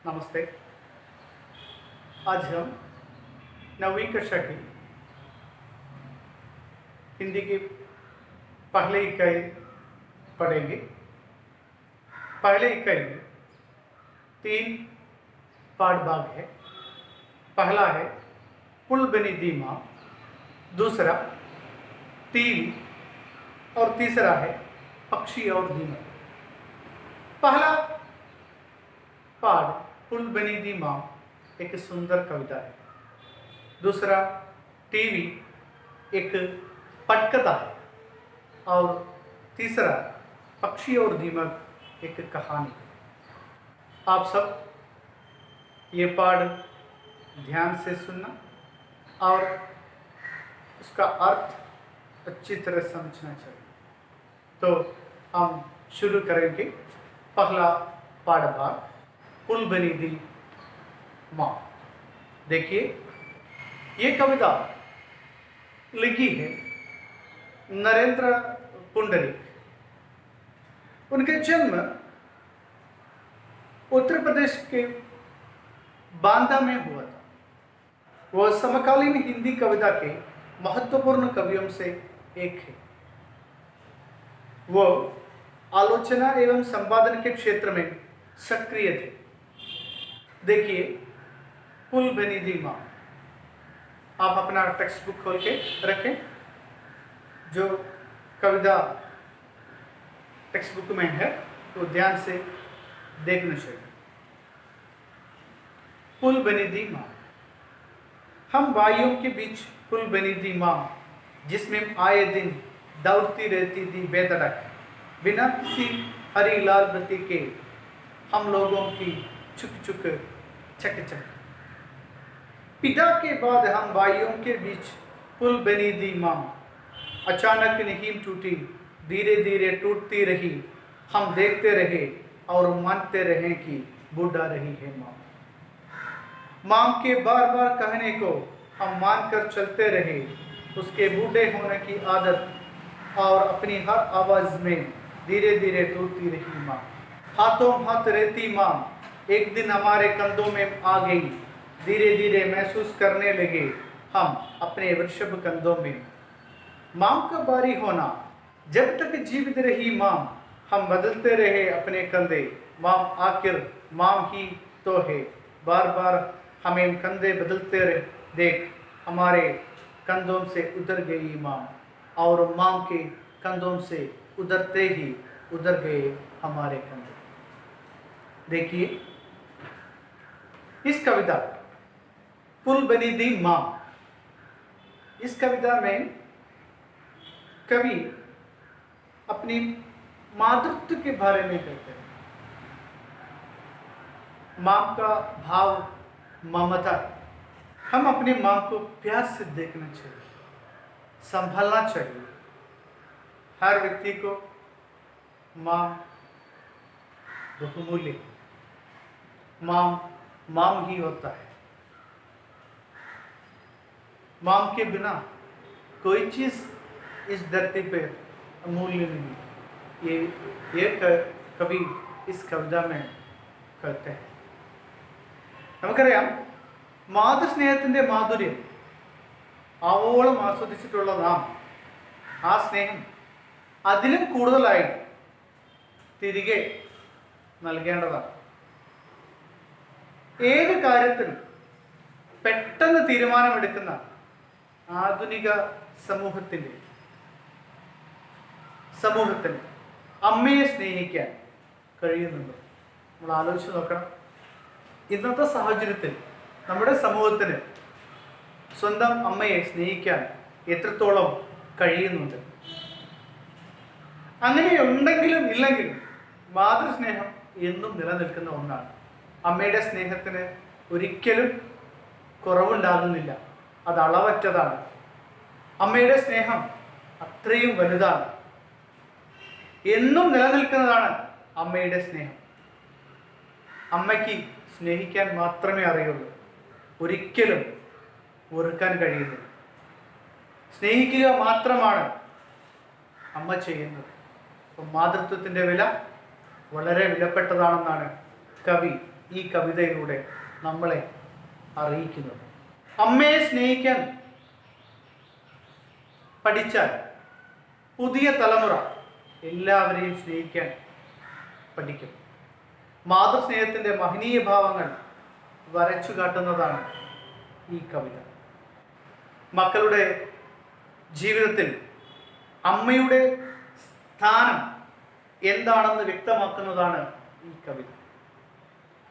नमस्ते। आज हम 9वीं कक्षा की हिंदी की पहली इकाई पढ़ेंगे। पहले इकाई में 3 पाठ भाग है। पहला है पुल बनी दी माँ, दूसरा तीली और तीसरा है पक्षी और दीमक। पहला पाठ पुल बनी दी माँ एक सुंदर कविता है। दूसरा टीवी एक पटकथा है और तीसरा पक्षी और दीमक एक कहानी है। आप सब ये पाठ ध्यान से सुनना और उसका अर्थ अच्छी तरह समझना चाहिए। तो हम शुरू करेंगे। पहला पाठ भाग पुल बनी दी माँ। देखिए, ये कविता लिखी है नरेंद्र पुंडरीक। उनके जन्म उत्तर प्रदेश के बांदा में हुआ था। वह समकालीन हिंदी कविता के महत्वपूर्ण कवियों से एक है। वह आलोचना एवं संपादन के क्षेत्र में सक्रिय थे। देखिए, पुल बनी दी माँ। आप अपना टेक्स्ट बुक खोल के रखें। जो कविता टेक्स्ट बुक में है तो ध्यान से देखना चाहिए। पुल बनी दी माँ। हम भाइयों के बीच पुल बनी दी माँ, जिसमें आए दिन दौड़ती रहती थी बेधड़क, बिना किसी हरी लाल बत्ती के हम लोगों की चुक चुक चक चक। पिता के बाद हम भाइयों के बीच पुल बनी दी माँ। अचानक नींद टूटी, धीरे धीरे टूटती रही। हम देखते रहे और मानते रहे कि बूढ़ा रही है माँ। माँ के बार बार कहने को हम मानकर चलते रहे। उसके बूढ़े होने की आदत और अपनी हर आवाज़ में धीरे धीरे टूटती रही माँ। हाथों हाथ रहती माँ एक दिन हमारे कंधों में आ गई। धीरे धीरे महसूस करने लगे हम अपने वृषभ कंधों में। माँ का बारी होना, जब तक जीवित रही माँ हम बदलते रहे अपने कंधे। माँ आखिर माँ ही तो है। बार बार हमें कंधे बदलते रहे देख हमारे कंधों से उतर गई माँ, और माँ के कंधों से उतरते ही उतर गए हमारे कंधे। देखिए, इस कविता पुल बनी दी माँ, इस कविता में कवि अपनी मातृत्व के बारे में कहते हैं। माँ का भाव ममता। हम अपनी माँ को प्यार से देखना चाहिए, संभालना चाहिए। हर व्यक्ति को माँ बहुमूल्य है। माँ ही होता है। माँ के बिना कोई चीज़ इस धरती पे अमूल्य नहीं। ये कवि इस कविता में कहते हैं। നമുക്കറിയാം, മാതൃസ്നേഹത്തിൻ്റെ മാധുര്യം ആവോളം ആസ്വദിച്ചിട്ടുള്ള നാം ആ സ്നേഹം അതിലും കൂടുതലായി തിരികെ നൽകേണ്ടതാണ്. ഏത് കാര്യത്തിലും പെട്ടെന്ന് തീരുമാനമെടുക്കുന്ന ആധുനിക സമൂഹത്തിന് അമ്മയെ സ്നേഹിക്കാൻ കഴിയുന്നുണ്ടോ? നമ്മൾ ആലോചിച്ച് നോക്കണം. ഇന്നത്തെ സാഹചര്യത്തിൽ നമ്മുടെ സമൂഹത്തിന് സ്വന്തം അമ്മയെ സ്നേഹിക്കാൻ എത്രത്തോളം കഴിയുന്നുണ്ട്? അങ്ങനെ ഉണ്ടെങ്കിലും ഇല്ലെങ്കിലും മാതൃസ്നേഹം എന്നും നിലനിൽക്കുന്ന ഒന്നാണ്. അമ്മയുടെ സ്നേഹത്തിന് ഒരിക്കലും കുറവുണ്ടാകുന്നില്ല. അത് അളവറ്റതാണ്. അമ്മയുടെ സ്നേഹം അത്രയും വലുതാണ്. എന്നും നിലനിൽക്കുന്നതാണ് അമ്മയുടെ സ്നേഹം. അമ്മയ്ക്ക് സ്നേഹിക്കാൻ മാത്രമേ അറിയുള്ളൂ, ഒരിക്കലും വെറുക്കാൻ കഴിയുന്നില്ല. സ്നേഹിക്കുക മാത്രമാണ് അമ്മ ചെയ്യുന്നത്. അപ്പം മാതൃത്വത്തിൻ്റെ വില വളരെ വിലപ്പെട്ടതാണെന്നാണ് കവി ഈ കവിതയിലൂടെ നമ്മളെ അറിയിക്കുന്നത്. അമ്മയെ സ്നേഹിക്കാൻ പഠിച്ചാൽ പുതിയ തലമുറ എല്ലാവരെയും സ്നേഹിക്കാൻ പഠിക്കും. മാതൃസ്നേഹത്തിൻ്റെ മഹനീയ ഭാവങ്ങൾ വരച്ചു കാട്ടുന്നതാണ് ഈ കവിത. മക്കളുടെ ജീവിതത്തിൽ അമ്മയുടെ സ്ഥാനം എന്താണെന്ന് വ്യക്തമാക്കുന്നതാണ് ഈ കവിത.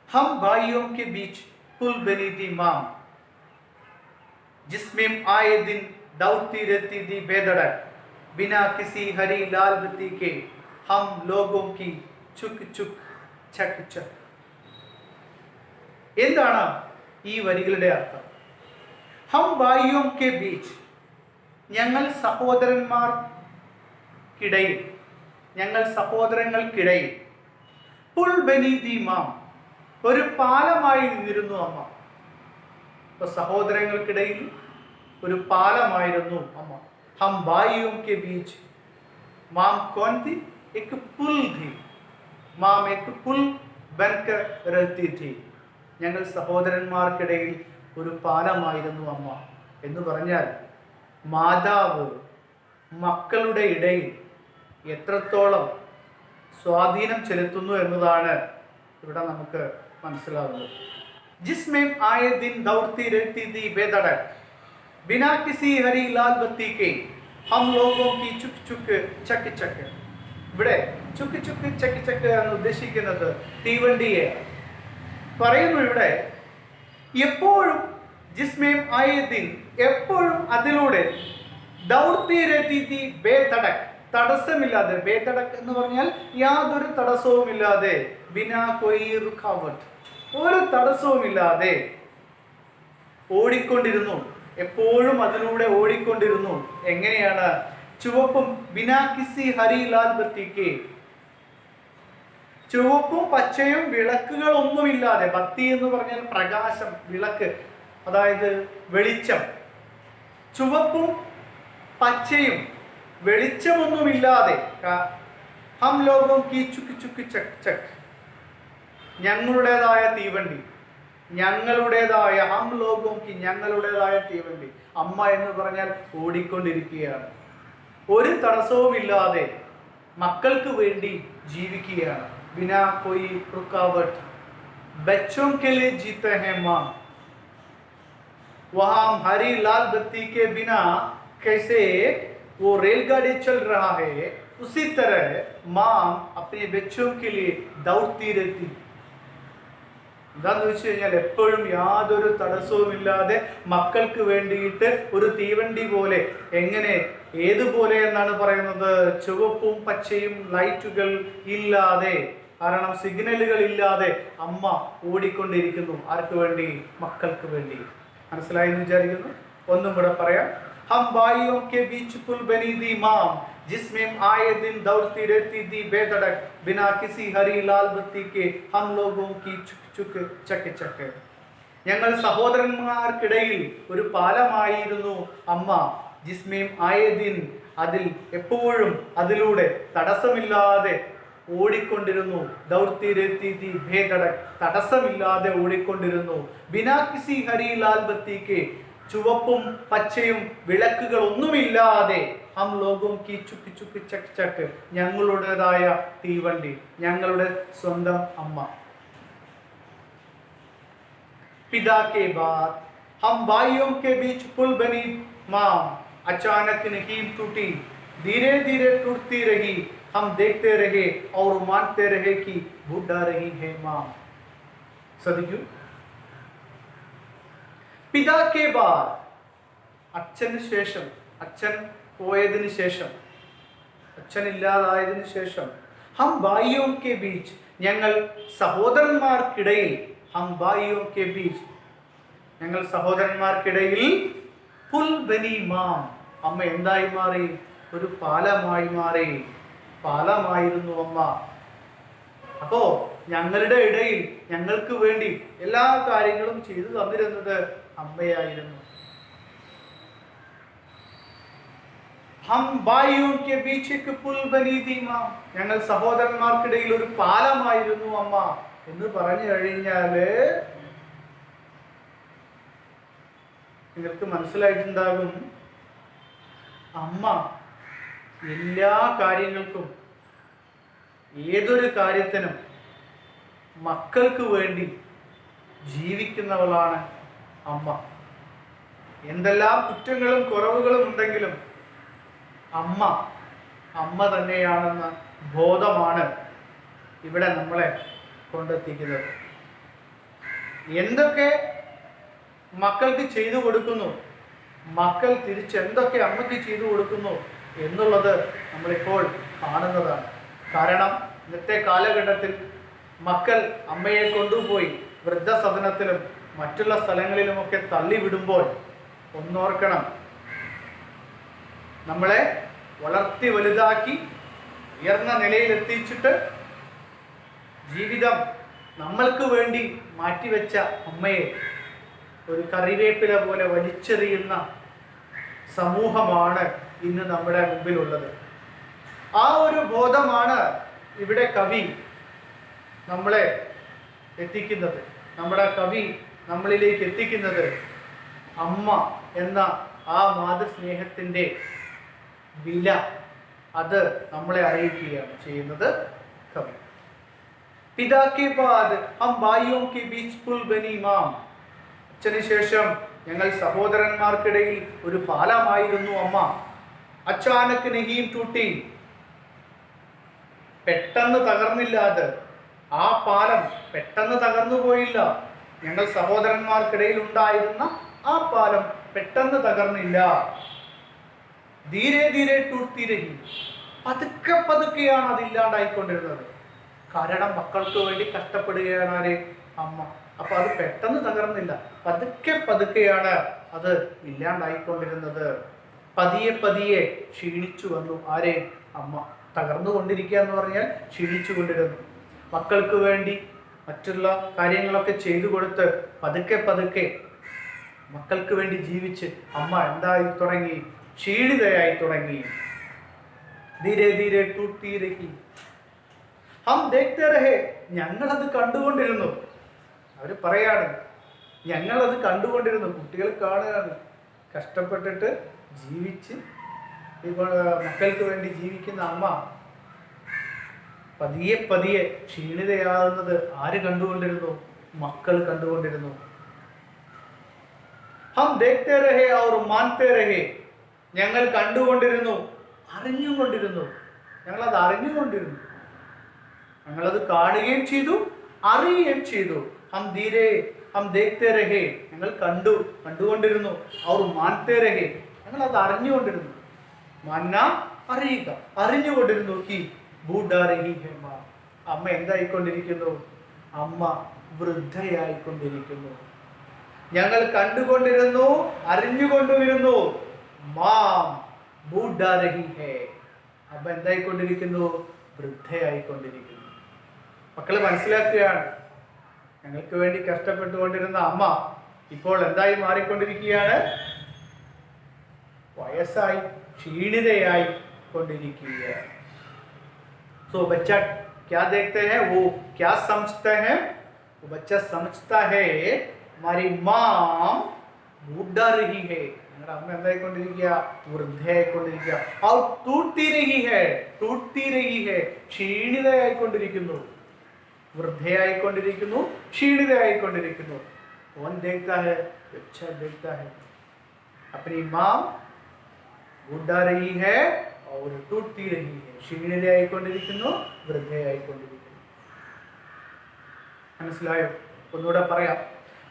ഹം ഭായിയോं के बीच पुल बनी थी माँ, जिसमें आए दिन दौड़ती रहती थी बेधड़क, बिना किसी हरी लाल बत्ती के हम लोगों की चुक चुक चक चक. എന്താണ് ഈ വരികളുടെ അർത്ഥം? ഹം ഭായിയോं के बीच, ഞങ്ങൾ സഹോദരങ്ങൾക്കിടയിൽ, പുൽ ബനി ദി മാം, ഒരു പാലമായി നിന്നിരുന്നു അമ്മ. ഇപ്പൊ സഹോദരങ്ങൾക്കിടയിൽ ഒരു പാലമായിരുന്നു അമ്മ. ഹം ഭായിയോं के बीच, മാം कौन थी? एक पुल थी. മാം एक पुल बनकर रहती थी. ഞങ്ങൾ സഹോദരന്മാർക്കിടയിൽ ഒരു പാലമായിരുന്നു അമ്മ എന്ന് പറഞ്ഞാൽ മാതാവ് മക്കളുടെ ഇടയിൽ എത്രത്തോളം സ്വാധീനം ചെലുത്തുന്നു എന്നതാണ് ഇവിടെ നമുക്ക് മനസ്സിലാകുന്നത്. जिसमें आए दिन दौड़ती रहती थी बेधड़क, बिना किसी हरी लाल बत्ती के हम लोगों की चुक चुक चक चक. ഇവിടെ ചുക്ക് ചുക്ക് ചക്ക് ചക്ക് എന്ന് ഉദ്ദേശിക്കുന്നത് തീവണ്ടിയെ പറയുന്നു. ഇവിടെ എപ്പോഴും ജിസ്മേം ആയ ദിൻ, എപ്പോഴും അതിലൂടെ, ദൗർത്തി രഹത്തി തീ ബേതടക്, തടസ്സമില്ലാതെ, ബേതടക് എന്ന് പറഞ്ഞാൽ യാതൊരു തടസ്സവുമില്ലാതെ, ബിനാ കൊയ് റുക്കാവട്ട്, ഒരു തടസ്സവുമില്ലാതെ ഓടിക്കൊണ്ടിരുന്നു. എപ്പോഴും അതിലൂടെ ഓടിക്കൊണ്ടിരുന്നു. എങ്ങനെയാണ്? ചുവപ്പും ബിനാ കിസി ഹരി ലാൽ ബത്തിക്ക്, ചുവപ്പും പച്ചയും വിളക്കുകളൊന്നുമില്ലാതെ. ബത്തി എന്ന് പറഞ്ഞാൽ പ്രകാശം, വിളക്ക്, അതായത് വെളിച്ചം. ചുവപ്പും പച്ചയും വെളിച്ചമൊന്നുമില്ലാതെ, ഹം ലോഗോं की ചുക്ക് ചുക്ക് ചക് ചക്, ഞങ്ങളുടേതായ തീവണ്ടി, ഞങ്ങളുടേതായ, ഹം ലോഗോं की, ഞങ്ങളുടേതായ തീവണ്ടി. അമ്മ എന്ന് പറഞ്ഞാൽ ഓടിക്കൊണ്ടിരിക്കുകയാണ്. ഒരു തടസ്സവുമില്ലാതെ മക്കൾക്ക് വേണ്ടി ജീവിക്കുകയാണ്. बिना कोई रुकावट, बच्चों के लिए जीते हैं माँ. वहाँ हरी लाल बत्ती के बिना कैसे वो रेलगाड़ी चल रहा है, उसी तरह माँ अपने बच्चों के लिए दौड़ती रहती. എന്താന്ന് വെച്ച് കഴിഞ്ഞാൽ എപ്പോഴും യാതൊരു തടസ്സവുമില്ലാതെ മക്കൾക്ക് വേണ്ടിയിട്ട് ഒരു തീവണ്ടി പോലെ. എങ്ങനെ, ഏതുപോലെ എന്നാണ് പറയുന്നത്? ചുവപ്പും പച്ചയും ലൈറ്റുകൾ ഇല്ലാതെ, കാരണം സിഗ്നലുകൾ ഇല്ലാതെ അമ്മ ഓടിക്കൊണ്ടിരിക്കുന്നു. ആർക്ക് വേണ്ടി? മക്കൾക്ക് വേണ്ടി. മനസ്സിലായി എന്ന് വിചാരിക്കുന്നു. ഒന്നും കൂടെ പറയാം. हम भाइयों के बीच पुल बनी थी माँ, जिसमें आए दिन दौड़ती रहती थी बेधड़क, बिना किसी हरी लाल बत्ती के हम लोगों की चुक चुक चक चक. ഞങ്ങൾ സഹോദരന്മാർക്കിടയിൽ ഒരു പാലമായിരുന്നു അമ്മ. ജിസ്മേം ആയ ദിൻ, അതിൽ എപ്പോഴും അതിലൂടെ തടസ്സമില്ലാതെ ഓടിക്കൊണ്ടിരുന്നു. ദൗർത്തി രഹത്തി തീ ബേധടക്, തടസ്സമില്ലാതെ ഓടിക്കൊണ്ടിരുന്നു. ബിനാ കിസി ഹരി ലാൽ ബത്തിക്ക്, ചുവപ്പും പച്ചയും വിളക്കുകൾ ഒന്നുമില്ലാതെ, ഹം ലോഗോं की ചുക്ക് ചുക്ക് ചക് ചക്, ഞങ്ങളുടേതായ തീവണ്ടി, ഞങ്ങളുടെ സ്വന്തം അമ്മ. पिता के बाद हम भाइयों के बीच पुल बनी माँ, अचानक नहीं टूटी, धीरे धीरे टूटती रही. हम देखते रहे और मानते रहे कि बूढ़ा रही है माँ. ശ്രദ്ധിക്കൂ. പിതാ കെ ബാദ്, അച്ഛന് ശേഷം, അച്ഛൻ പോയതിന് ശേഷം, അച്ഛൻ ഇല്ലാതായതിനു ശേഷം, ഹം ഭായിയോं के बीच, ഞങ്ങൾ സഹോദരന്മാർക്കിടയിൽ, ഹം ഭായിയോं के बीच, ഞങ്ങൾ സഹോദരന്മാർക്കിടയിൽ, പുൽ ബനി മാം, അമ്മ എന്തായി മാറി? ഒരു പാലമായി മാറി. പാലമായിരുന്നു അമ്മ. അപ്പോ ഞങ്ങളുടെ ഇടയിൽ ഞങ്ങൾക്ക് വേണ്ടി എല്ലാ കാര്യങ്ങളും ചെയ്തു തന്നിരുന്നത് അമ്മയായിരുന്നു. ഹം ഭായിയോं के बीच एक पुल बनी थी माँ, ഞങ്ങൾ സഹോദരന്മാർക്കിടയിൽ ഒരു പാലമായിരുന്നു അമ്മ. എന്ന് പറഞ്ഞു കഴിഞ്ഞാൽ നിങ്ങൾക്ക് മനസ്സിലായിട്ടുണ്ടാകും, അമ്മ എല്ലാ കാര്യങ്ങൾക്കും, ഏതൊരു കാര്യത്തിനും മക്കൾക്ക് വേണ്ടി ജീവിക്കുന്നവളാണ് അമ്മ. എന്തെല്ലാം കുറ്റങ്ങളും കുറവുകളും ഉണ്ടെങ്കിലും അമ്മ അമ്മ തന്നെയാണെന്ന ബോധമാണ് ഇവിടെ നമ്മളെ കൊണ്ടെത്തിക്കുന്നത്. എന്തൊക്കെ മക്കൾക്ക് ചെയ്തു കൊടുക്കുന്നു, മക്കൾ തിരിച്ചെന്തൊക്കെ അമ്മയ്ക്ക് ചെയ്തു കൊടുക്കുന്നു എന്നുള്ളത് നമ്മളിപ്പോൾ കാണുന്നതാണ്. കാരണം ഇന്നത്തെ കാലഘട്ടത്തിൽ മക്കൾ അമ്മയെ കൊണ്ടുപോയി വൃദ്ധസദനത്തിലും മറ്റുള്ള സ്ഥലങ്ങളിലുമൊക്കെ തള്ളിവിടുമ്പോൾ ഒന്നോർക്കണം, നമ്മളെ വളർത്തി വലുതാക്കി ഉയർന്ന നിലയിലെത്തിച്ചിട്ട് ജീവിതം നമ്മൾക്ക് വേണ്ടി മാറ്റിവെച്ച അമ്മയെ ഒരു കറിവേപ്പില പോലെ വലിച്ചെറിയുന്ന സമൂഹമാണ് ഇന്ന് നമ്മുടെ മുമ്പിലുള്ളത്. ആ ഒരു ബോധമാണ് ഇവിടെ കവി നമ്മളെ എത്തിക്കുന്നത്, നമ്മുടെ കവി നമ്മളിലേക്ക് എത്തിക്കുന്നത്. അമ്മ എന്ന ആ മാതൃസ്നേഹത്തിൻ്റെ വില അത് നമ്മളെ അറിയിക്കുകയാണ് ചെയ്യുന്നത് കവി. പിതാ കെ ബാദ് ഹം ഭായിയോं के बीच पुल बनी मां. അച്ഛന് ശേഷം ഞങ്ങൾ സഹോദരന്മാർക്കിടയിൽ ഒരു പാലമായിരുന്നു അമ്മ. അച്ചാനക് നഹീം ടൂട്ടി, പെട്ടെന്ന് തകർന്നില്ലാതെ, ആ പാലം പെട്ടെന്ന് തകർന്നു പോയില്ല. ഞങ്ങൾ സഹോദരന്മാർക്കിടയിൽ ഉണ്ടായിരുന്ന ആ പാലം പെട്ടെന്ന് തകർന്നില്ല. ധീരെ ധീരെ ടൂട്ടി രഹി, പതുക്കെ പതുക്കെയാണ് അത് ഇല്ലാണ്ടായിക്കൊണ്ടിരുന്നത്. കാരണം മക്കൾക്ക് വേണ്ടി കഷ്ടപ്പെടുകയാണ് ആര്? അമ്മ. അപ്പൊ അത് പെട്ടെന്ന് തകർന്നില്ല, പതുക്കെ പതുക്കെയാണ് അത് ഇല്ലാണ്ടായിക്കൊണ്ടിരുന്നത്. പതിയെ പതിയെ ക്ഷീണിച്ചു വന്നു ആരെ? അമ്മ. തകർന്നുകൊണ്ടിരിക്കുക എന്ന് പറഞ്ഞാൽ ക്ഷീണിച്ചു കൊണ്ടിരുന്നു. മക്കൾക്ക് വേണ്ടി മറ്റുള്ള കാര്യങ്ങളൊക്കെ ചെയ്തു കൊടുത്ത് പതുക്കെ പതുക്കെ മക്കൾക്ക് വേണ്ടി ജീവിച്ച് അമ്മ എന്തായി തുടങ്ങി? ക്ഷീണിതയായി തുടങ്ങി. ധീരെ ധീരെ ടൂട്ടി രഹി ഹം ദേഖ്തേ രഹേ, ഞങ്ങളത് കണ്ടുകൊണ്ടിരുന്നു. അവർ പറയാണ്, ഞങ്ങളത് കണ്ടുകൊണ്ടിരുന്നു. കുട്ടികൾ കാണുകയാണ്, കഷ്ടപ്പെട്ടിട്ട് ജീവിച്ച് ഇപ്പോൾ മക്കൾക്ക് വേണ്ടി ജീവിക്കുന്ന അമ്മ പതിയെ പതിയെ ക്ഷീണിതയാകുന്നത് ആര് കണ്ടുകൊണ്ടിരുന്നു? മക്കൾ കണ്ടുകൊണ്ടിരുന്നു. ഹം ദേഖ്തേ രഹേ ഔർ മാൻതേ രഹേ, ഞങ്ങൾ കണ്ടുകൊണ്ടിരുന്നു, അറിഞ്ഞുകൊണ്ടിരുന്നു. ഞങ്ങളത് അറിഞ്ഞുകൊണ്ടിരുന്നു, ഞങ്ങളത് കാണുകയും ചെയ്തു, അറിയുകയും ചെയ്തു. ഹം ദേഖ്തേ രഹേ, ഞങ്ങൾ കണ്ടുകൊണ്ടിരുന്നു. ഔർ മാൻതേ രഹേ, ഞങ്ങൾ അത് അറിഞ്ഞുകൊണ്ടിരുന്നു. മാന്ന അറിയുക, അറിഞ്ഞുകൊണ്ടിരുന്നു. കി ബൂഢാ രഹി ഹേ മാ, അമ്മ എന്തായിക്കൊണ്ടിരിക്കുന്നു? അമ്മ വൃദ്ധയായിക്കൊണ്ടിരിക്കുന്നു. ഞങ്ങൾ കണ്ടുകൊണ്ടിരുന്നു, അറിഞ്ഞുകൊണ്ടിരുന്നു. മാം ബൂഢാ രഹി ഹേ, അമ്മ എന്തായിക്കൊണ്ടിരിക്കുന്നു? വൃദ്ധയായിക്കൊണ്ടിരിക്കുന്നു. മക്കള് മനസ്സിലാക്കുകയാണ്, ഞങ്ങൾക്ക് വേണ്ടി കഷ്ടപ്പെട്ടുകൊണ്ടിരുന്ന അമ്മ ഇപ്പോൾ എന്തായി മാറിക്കൊണ്ടിരിക്കുകയാണ്? വയസ്സായി ക്ഷീണിതയായി കൊണ്ടിരിക്കുകയാണ്. तो बच्चा क्या देखते हैं, वो क्या समझते हैं? वो बच्चा समझता है हमारी माँ बूढ़ा रही है, ഞങ്ങളുടെ അമ്മ എന്തായിക്കൊണ്ടിരിക്കുക? വൃദ്ധയായിക്കൊണ്ടിരിക്കുക. ആ ടൂട്ടി രഹി ഹേ, ക്ഷീണിതയായിക്കൊണ്ടിരിക്കുന്നു, വൃദ്ധയായിക്കൊണ്ടിരിക്കുന്നു, ക്ഷീണിതയായിക്കൊണ്ടിരിക്കുന്നു. कौन देखता है? बच्चा देखता है अपनी माँ बूढ़ा रही है और टूटती रही है, ക്ഷീണിതയായിക്കൊണ്ടിരിക്കുന്നു, വൃദ്ധയായിക്കൊണ്ടിരിക്കുന്നു. മനസ്സിലായോ? ഒന്നുകൂടെ പറയാം.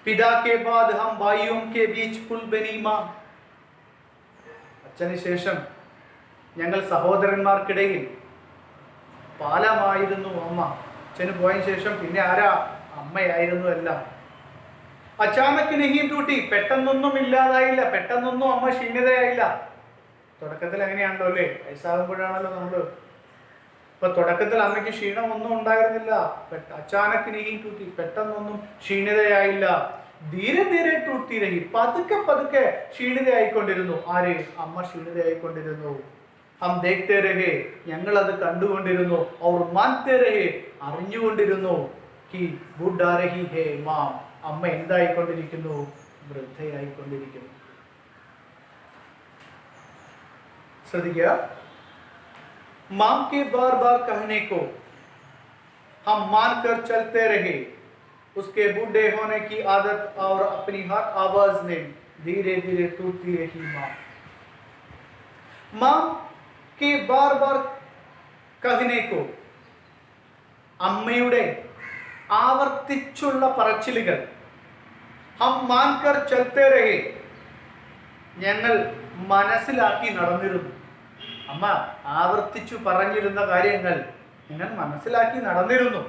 പിതാ കെ ബാദ് ഹം ഭായിയോं के बीच पुल बनी मां. അച്ഛന് ശേഷം ഞങ്ങൾ സഹോദരന്മാർക്കിടയിൽ പാലമായിരുന്നു അമ്മ. അച്ഛന് പോയതിനു ശേഷം പിന്നെ ആരാ? അമ്മയായിരുന്നു എല്ലാം. അച്ചാനക് നഹീം ടൂട്ടി, പെട്ടെന്നൊന്നും ഇല്ലാതായില്ല, പെട്ടെന്നൊന്നും അമ്മ ക്ഷീണിതയായില്ല. തുടക്കത്തിൽ അങ്ങനെയാണല്ലോ അല്ലേ? വയസ്സാകുമ്പോഴാണല്ലോ നമ്മള്. ഇപ്പൊ തുടക്കത്തിൽ അമ്മയ്ക്ക് ക്ഷീണം ഒന്നും ഉണ്ടായിരുന്നില്ല. അച്ചാനക് നഹീം ടൂട്ടി, പെട്ടെന്നൊന്നും ക്ഷീണിതയായില്ല. ധീരെ ധീരെ ടൂട്ടി രഹി, പതുക്കെ പതുക്കെ ക്ഷീണിതയായിക്കൊണ്ടിരുന്നു. ആര്? അമ്മ ക്ഷീണിതയായിക്കൊണ്ടിരുന്നു. ഹം ദേഖ്തേ രഹേ, ഞങ്ങൾ അത് കണ്ടുകൊണ്ടിരുന്നു. ഔർ മാൻതേ രഹേ, അറിഞ്ഞുകൊണ്ടിരുന്നു. कि बूढ़ा रही है माँ, അമ്മ എന്തായിക്കൊണ്ടിരിക്കുന്നു? വൃദ്ധയായിക്കൊണ്ടിരിക്കുന്നു. ശ്രദ്ധിക്കുക. माँ के बार बार कहने को हम मानकर चलते रहे, उसके बूढ़े होने की आदत और अपनी हर आवाज में धीरे धीरे टूटती रही माँ. माँ के बार बार कहने को, അമ്മയുടെ ആവർത്തിച്ചുള്ള പറച്ചിലുകൾ, ഹം മാൻകർ ചൽത്തേ രഹേ, ഞങ്ങൾ മനസ്സിലാക്കി നടന്നിരുന്നു. അമ്മ ആവർത്തിച്ചു പറഞ്ഞിരുന്ന കാര്യങ്ങൾ ഞങ്ങൾ മനസ്സിലാക്കി നടന്നിരുന്നു.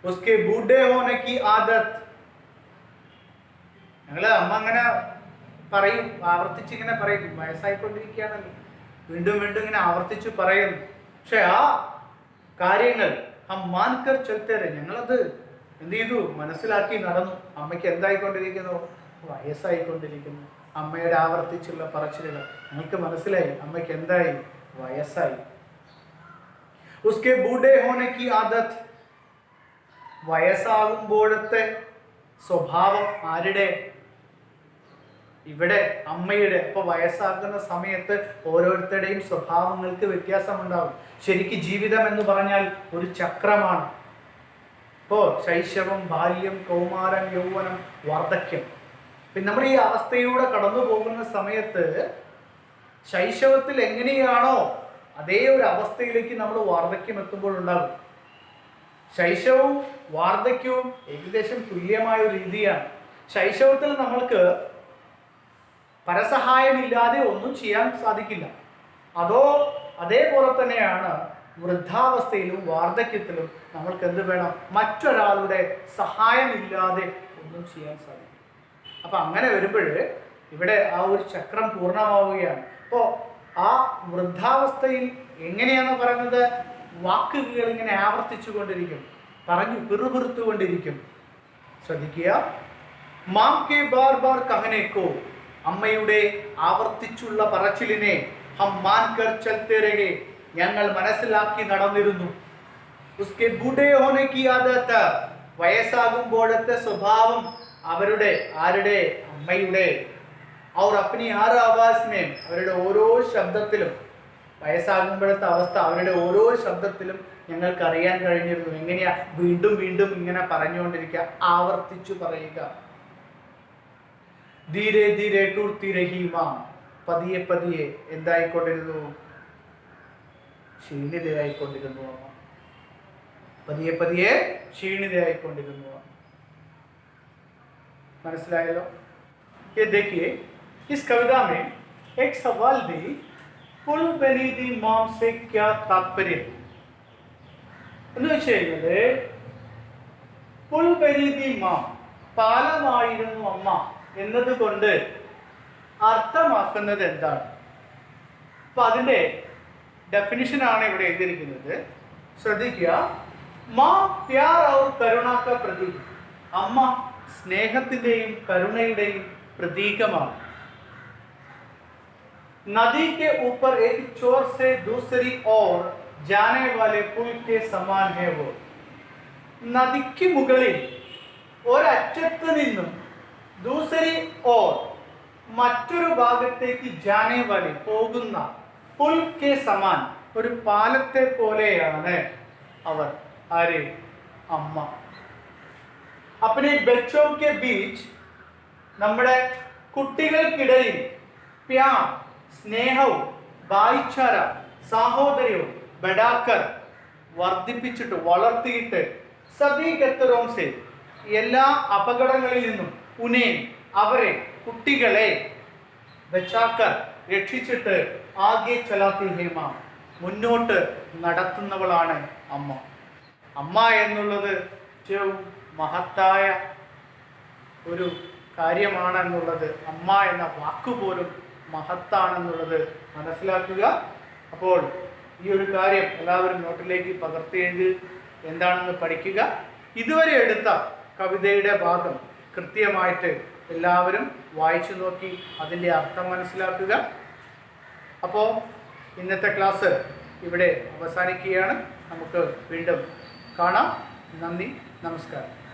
ഉസ്കെ ബൂഢേ ഹോനെ കി ആദത്ത്, ഞങ്ങള് അമ്മ അങ്ങനെ പറയും, ആവർത്തിച്ച് ഇങ്ങനെ പറയും. വയസ്സായിക്കൊണ്ടിരിക്കുകയാണല്ലോ, വീണ്ടും വീണ്ടും ഇങ്ങനെ ആവർത്തിച്ചു പറയുന്നു. പക്ഷെ ആ കാര്യങ്ങൾ ഹം മാൻകർ ചൽത്തേ രഹേ, ഞങ്ങളത് എന്ത് ചെയ്തു? മനസ്സിലാക്കി നടന്നു. അമ്മയ്ക്ക് എന്തായിക്കൊണ്ടിരിക്കുന്നു? വയസ്സായിക്കൊണ്ടിരിക്കുന്നു. അമ്മയുടെ ആവർത്തിച്ചുള്ള പറച്ചിലുകൾ ഞങ്ങൾക്ക് മനസ്സിലായി, അമ്മയ്ക്ക് എന്തായി? വയസ്സായി. ഉസ്കെ ബൂഢേ ഹോനെ കി ആദത്ത്, വയസ്സാകുമ്പോഴത്തെ സ്വഭാവം ആരുടെ? ഇവിടെ അമ്മയുടെ. ഇപ്പൊ വയസ്സാകുന്ന സമയത്ത് ഓരോരുത്തരുടെയും സ്വഭാവങ്ങൾക്ക് വ്യത്യാസമുണ്ടാകും. ശരിക്കും ജീവിതം എന്ന് പറഞ്ഞാൽ ഒരു ചക്രമാണ്. ഇപ്പോ ശൈശവം, ബാല്യം, കൗമാരം, യൗവനം, വാർദ്ധക്യം. പിന്നെ നമ്മൾ ഈ അവസ്ഥയിലൂടെ കടന്നു പോകുന്ന സമയത്ത് ശൈശവത്തിൽ എങ്ങനെയാണോ അതേ ഒരു അവസ്ഥയിലേക്ക് നമ്മൾ വാർദ്ധക്യം എത്തുമ്പോഴുണ്ടാകും. ശൈശവവും വാർദ്ധക്യവും ഏകദേശം തുല്യമായ ഒരു രീതിയാണ്. ശൈശവത്തിൽ നമ്മൾക്ക് പരസഹായമില്ലാതെ ഒന്നും ചെയ്യാൻ സാധിക്കില്ല. അതേപോലെ തന്നെയാണ് വൃദ്ധാവസ്ഥയിലും വാർദ്ധക്യത്തിലും നമ്മൾക്ക് എന്ത് വേണം? മറ്റൊരാളുടെ സഹായമില്ലാതെ ഒന്നും ചെയ്യാൻ സാധിക്കും. അപ്പൊ അങ്ങനെ വരുമ്പോൾ ഇവിടെ ആ ഒരു ചക്രം പൂർണ്ണമാവുകയാണ്. അപ്പോൾ ആ വൃദ്ധാവസ്ഥയിൽ എങ്ങനെയാണെന്ന് പറയുന്നത്? വാക്കുകൾ ഇങ്ങനെ ആവർത്തിച്ചു കൊണ്ടിരിക്കും, പറഞ്ഞു പിറുപിറുത്തുകൊണ്ടിരിക്കും. ശ്രദ്ധിക്കുക. മാം കെ ബാർ ബാർ കഹനേക്കോ, അമ്മയുടെ ആവർത്തിച്ചുള്ള പറച്ചിലിനെ ഹം മാൻകർ ചൽത്തേ രഹേ, ഞങ്ങൾ മനസ്സിലാക്കി നടന്നിരുന്നു. ഉസ്കെ ബൂഢേ ഹോനെ കി ആദത്ത്, വയസ്സാകുമ്പോഴത്തെ സ്വഭാവം അവരുടെ, ആരുടെ? അമ്മയുടെ. അവർ അപ്നി ഹർ ആവാസ് മേ, അവരുടെ ഓരോ ശബ്ദത്തിലും, വയസ്സാകുമ്പോഴത്തെ അവസ്ഥ അവരുടെ ഓരോ ശബ്ദത്തിലും ഞങ്ങൾക്ക് അറിയാൻ കഴിഞ്ഞിരുന്നു. എങ്ങനെയാ? വീണ്ടും വീണ്ടും ഇങ്ങനെ പറഞ്ഞുകൊണ്ടിരിക്കുക, ആവർത്തിച്ചു പറയുക. ധീരെ ധീരെ ടൂർത്തി രഹി മാം, പതിയെ പതിയെ എന്തായിക്കൊണ്ടിരുന്നു? ക്ഷീണിതയായിക്കൊണ്ടിരുന്നു അമ്മ. പതിയെ പതിയെ ക്ഷീണിതയായിക്കൊണ്ടിരുന്നു. മനസ്സിലായല്ലോ? ये देखिए, इस कविता में एक सवाल भी, पुल बनी दी माम से क्या तात्पर्य? എന്ന് വെച്ച് കഴിഞ്ഞാല് പുൽ ബനി ദി മാം, പാലമായിരുന്നു അമ്മ എന്നതുകൊണ്ട് അർത്ഥമാക്കുന്നത് എന്താണ്? അപ്പൊ അതിന്റെ ഡെഫിനിഷനാണ് ഇവിടെ എഴുതിയിരിക്കുന്നത്. ശ്രദ്ധിക്കുക. മാ പ്യാർ ഔർ കരുണ കാ പ്രതീക്, അമ്മ സ്നേഹത്തിന്റെയും കരുണയുടെയും പ്രതീകമാണ്. നദി के ऊपर एक छोर से दूसरी ओर जाने वाले पुल के समान है वो, നദിക്ക് മുകളിൽ ഒരറ്റത്ത് നിന്നും ദൂസരി ഓർ മറ്റൊരു ഭാഗത്തേക്ക് ജാനെ വാലി പോകുന്ന, പുൽ കെ സമാൻ ഒരു പാലത്തെ പോലെയാണ് അവർ. ആര്? അമ്മ. അപ്പനെ ബച്ചോ കെ ബീച്ച്, നമ്മുടെ കുട്ടികൾക്കിടയിൽ പ്യാർ, സ്നേഹവും ഭായിച്ചാര, സാഹോദര്യവും ബഡാക്കർ, വർദ്ധിപ്പിച്ചിട്ട് വളർത്തിയിട്ട്, സബീ ഖത്തറോം സെ, എല്ലാ അപകടങ്ങളിൽ നിന്നും, ഉനെ അവരെ, കുട്ടികളെ, ബച്ചാക്കർ രക്ഷിച്ചിട്ട്, ആകെ ചലാത്തി ഹേമ മുന്നോട്ട് നടത്തുന്നവളാണ് അമ്മ. അമ്മ എന്നുള്ളത് ഏറ്റവും മഹത്തായ ഒരു കാര്യമാണെന്നുള്ളത്, അമ്മ എന്ന വാക്കുപോലും മഹത്താണെന്നുള്ളത് മനസ്സിലാക്കുക. അപ്പോൾ ഈ ഒരു കാര്യം എല്ലാവരും നോട്ടിലേക്ക് പകർത്തി എഴുതി എന്താണെന്ന് പഠിക്കുക. ഇതുവരെ എടുത്ത കവിതയുടെ ഭാഗം കൃത്യമായിട്ട് എല്ലാവരും വായിച്ചു നോക്കി അതിൻ്റെ അർത്ഥം മനസ്സിലാക്കുക. അപ്പോൾ ഇന്നത്തെ ക്ലാസ് ഇവിടെ അവസാനിക്കുകയാണ്. നമുക്ക് വീണ്ടും കാണാം. നന്ദി, നമസ്കാരം.